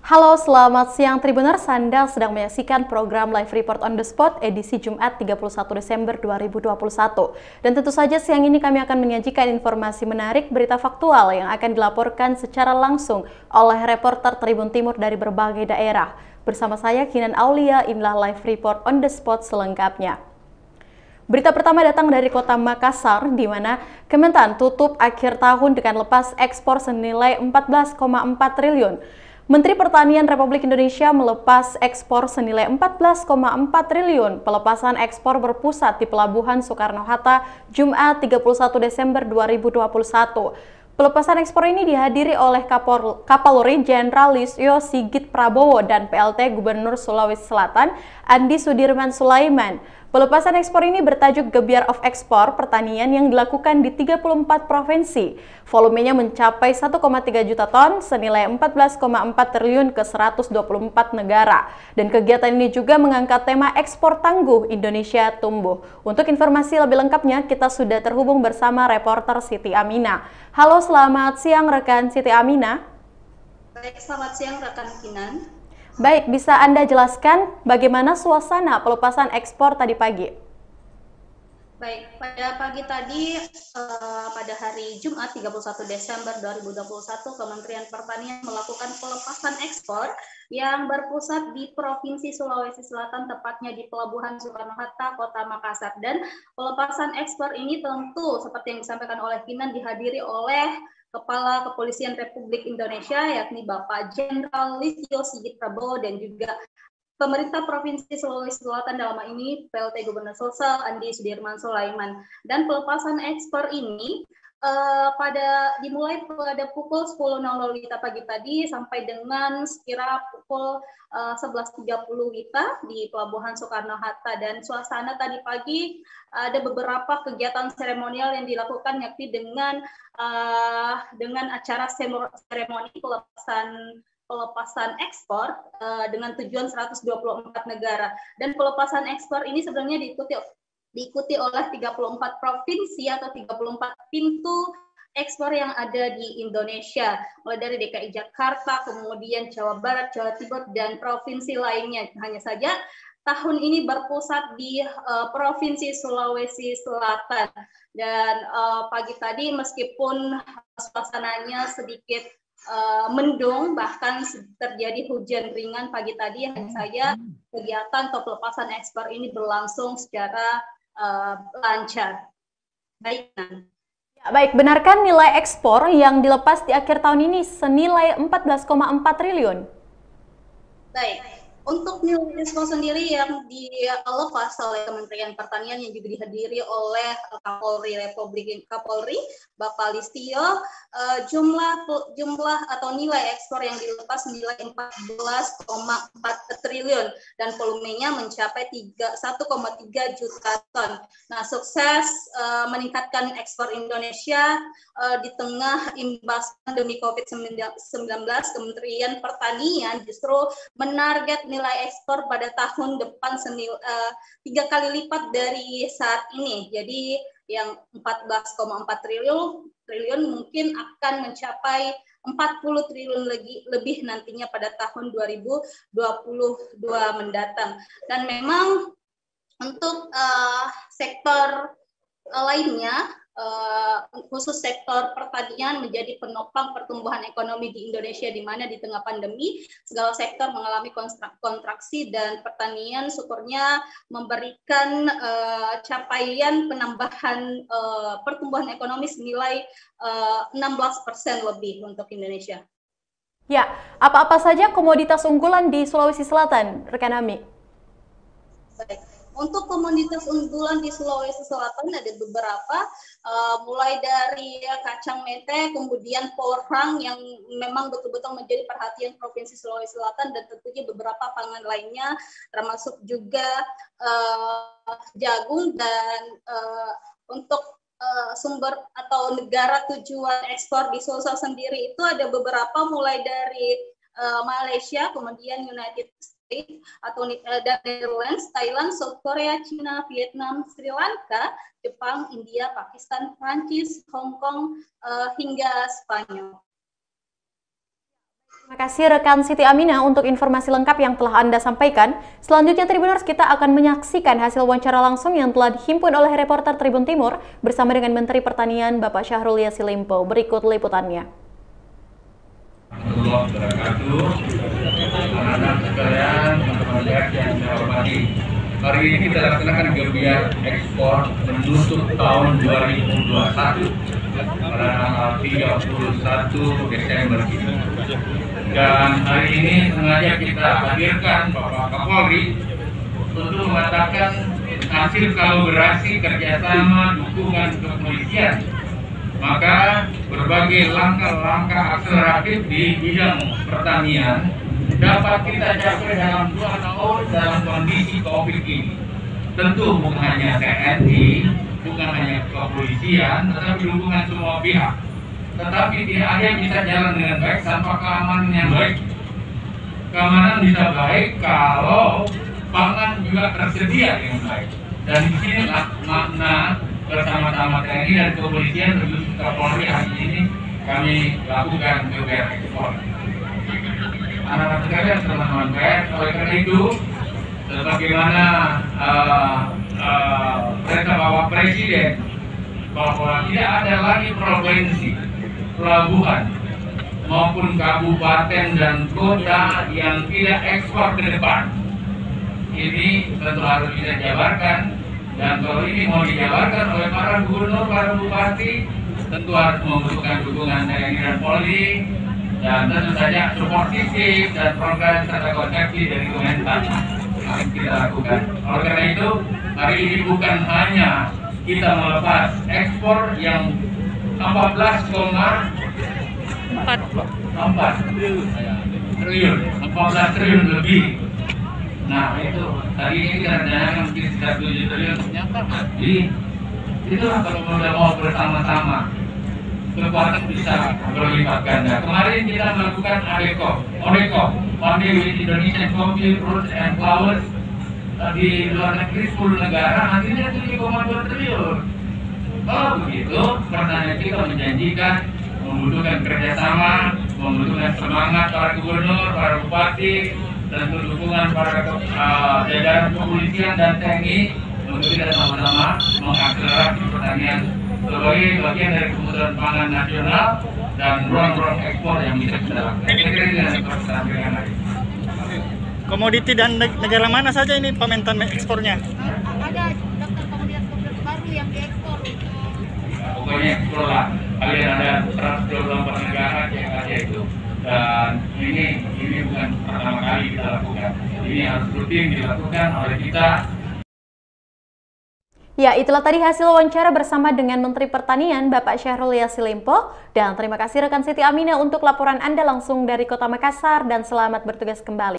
Halo, selamat siang Tribuners. Anda sedang menyaksikan program Live Report on the Spot edisi Jumat 31 Desember 2021. Dan tentu saja siang ini kami akan menyajikan informasi menarik, berita faktual yang akan dilaporkan secara langsung oleh reporter Tribun Timur dari berbagai daerah. Bersama saya Kinan Aulia, inilah Live Report on the Spot selengkapnya. Berita pertama datang dari kota Makassar, di mana Kementan tutup akhir tahun dengan lepas ekspor senilai 14,4 triliun. Menteri Pertanian Republik Indonesia melepas ekspor senilai 14,4 triliun. Pelepasan ekspor berpusat di Pelabuhan Soekarno-Hatta, Jumat 31 Desember 2021. Pelepasan ekspor ini dihadiri oleh Kapolri Jenderal Listio Sigit Prabowo dan PLT Gubernur Sulawesi Selatan, Andi Sudirman Sulaiman. Pelepasan ekspor ini bertajuk Gebiar of Ekspor Pertanian yang dilakukan di 34 provinsi. Volumenya mencapai 1,3 juta ton senilai 14,4 triliun ke 124 negara. Dan kegiatan ini juga mengangkat tema ekspor tangguh Indonesia tumbuh. Untuk informasi lebih lengkapnya, kita sudah terhubung bersama reporter Siti Amina. Halo, selamat siang rekan Siti Amina. Baik, selamat siang rekan Kinan. Baik, bisa Anda jelaskan bagaimana suasana pelepasan ekspor tadi pagi? Baik, pada pagi tadi, pada hari Jumat 31 Desember 2021, Kementerian Pertanian melakukan pelepasan ekspor yang berpusat di Provinsi Sulawesi Selatan, tepatnya di Pelabuhan Soekarno-Hatta, Kota Makassar. Dan pelepasan ekspor ini tentu, seperti yang disampaikan oleh Kinan, dihadiri oleh Kepala Kepolisian Republik Indonesia, yakni Bapak Jenderal Listio Sigit Prabowo, dan juga Pemerintah Provinsi Sulawesi Selatan, dalam hal ini PLT Gubernur Sulsel Andi Sudirman Sulaiman. Dan pelepasan ekspor ini dimulai pada pukul 10.00 WITA pagi tadi sampai dengan sekira pukul 11.30 WITA di Pelabuhan Soekarno-Hatta. Dan suasana tadi pagi ada beberapa kegiatan seremonial yang dilakukan, yakni dengan acara seremoni pelepasan ekspor dengan tujuan 124 negara. Dan pelepasan ekspor ini sebenarnya diikuti oleh 34 provinsi atau 34 pintu ekspor yang ada di Indonesia, mulai dari DKI Jakarta, kemudian Jawa Barat, Jawa Timur, dan provinsi lainnya. Hanya saja tahun ini berpusat di Provinsi Sulawesi Selatan. Dan pagi tadi meskipun suasananya sedikit mendung, bahkan terjadi hujan ringan pagi tadi, hanya saja kegiatan atau pelepasan ekspor ini berlangsung secara lancar. Baik. Ya, baik, benarkah nilai ekspor yang dilepas di akhir tahun ini senilai 14,4 triliun? Baik. Untuk nilai ekspor sendiri yang dilepas oleh Kementerian Pertanian yang juga dihadiri oleh Kapolri Bapak Listio, jumlah atau nilai ekspor yang dilepas senilai 14,4 triliun dan volumenya mencapai 1,3 juta ton. Nah, sukses meningkatkan ekspor Indonesia di tengah imbas pandemi COVID-19, Kementerian Pertanian justru menarget nilai ekspor pada tahun depan 3 kali lipat dari saat ini. Jadi yang 14,4 triliun mungkin akan mencapai 40 triliun lebih nantinya pada tahun 2022 mendatang. Dan memang untuk sektor lainnya, khusus sektor pertanian menjadi penopang pertumbuhan ekonomi di Indonesia, di mana di tengah pandemi segala sektor mengalami kontraksi, dan pertanian syukurnya memberikan capaian penambahan pertumbuhan ekonomi senilai 16% lebih untuk Indonesia. Ya, apa-apa saja komoditas unggulan di Sulawesi Selatan, rekan Ami? Baik. Untuk komoditas unggulan di Sulawesi Selatan ada beberapa, mulai dari kacang mete, kemudian porang yang memang betul-betul menjadi perhatian Provinsi Sulawesi Selatan, dan tentunya beberapa pangan lainnya, termasuk juga jagung. Dan untuk sumber atau negara tujuan ekspor di Sulsel sendiri itu ada beberapa, mulai dari Malaysia, kemudian United States atau Netherlands, Thailand, South Korea, China, Vietnam, Sri Lanka, Jepang, India, Pakistan, Prancis, Hong Kong, hingga Spanyol. Terima kasih rekan Siti Aminah untuk informasi lengkap yang telah Anda sampaikan. Selanjutnya Tribuners, kita akan menyaksikan hasil wawancara langsung yang telah dihimpun oleh reporter Tribun Timur bersama dengan Menteri Pertanian Bapak Syahrul Yassin Limpo. Berikut liputannya. Assalamualaikum warahmatullahi wabarakatuh. Anak-anak sekalian, teman-teman yang saya hormati. Hari ini kita laksanakan gebiar ekspor menutup tahun 2021 pada tanggal 31 Desember ini. Dan hari ini sengaja kita hadirkan Bapak Kapolri untuk mengatakan hasil kolaborasi kerjasama dukungan kepolisian. Maka berbagai langkah-langkah akseleratif di bidang pertanian dapat kita capai dalam 2 tahun dalam kondisi COVID ini. Tentu bukan hanya TNI, bukan hanya kepolisian, tetapi dukungan semua pihak. Tetapi tidak ada yang bisa jalan dengan baik tanpa keamanan yang baik. Keamanan bisa baik kalau pangan juga tersedia dengan baik. Dan di sinilah makna bersama-sama TNI dan kepolisian termasuk Kapolri hari ini kami lakukan gebiar ekspor. Anak-anak sekalian, teman-teman pers, oleh karena itu, sebagaimana perintah Bapak Presiden bahwa tidak ada lagi provinsi, pelabuhan maupun kabupaten dan kota yang tidak ekspor ke depan. Ini tentu harus kita jabarkan. Dan kalau ini mau dijabarkan oleh para gubernur, para bupati, tentu harus membutuhkan dukungan TNI dan Polri, dan tentu saja support sistem dan program serta konsepsi dari Kementan yang kita lakukan. Oleh karena itu, hari ini bukan hanya kita melepas ekspor yang 14,4 triliun lebih. Nah itu, hari ini kita rencanakan mungkin sekitar 7 triliun. Jadi, itulah kalau sudah mau bersama-sama, kekuatan bisa berlipat ganda. Kemarin kita melakukan ODECO, Only with Indonesian Coffee, Fruits and Flowers, di luar negeri 10 negara, hasilnya 7,2 triliun. Kalau begitu, pertanian kita menjanjikan membutuhkan kerjasama, membutuhkan semangat para gubernur, para bupati, tentu dukungan para jajaran kepolisian dan TNI untuk kita sama-sama mengakselerasi pertanian sebagai bagian dari kebutuhan pangan nasional dan ruang-ruang ekspor yang bisa kita lakukan. Komoditi dan negara mana saja ini Pamentan ekspornya? Ada daftar komoditas baru yang diekspor. Pokoknya ekspor lah. Kalian ada 124 negara yang ada itu. Dan ini bukan pertama kali kita lakukan. Ini harus rutin dilakukan oleh kita. Ya, itulah tadi hasil wawancara bersama dengan Menteri Pertanian Bapak Syahrul Yassin Limpo. Dan terima kasih rekan Siti Aminah untuk laporan Anda langsung dari Kota Makassar dan selamat bertugas kembali.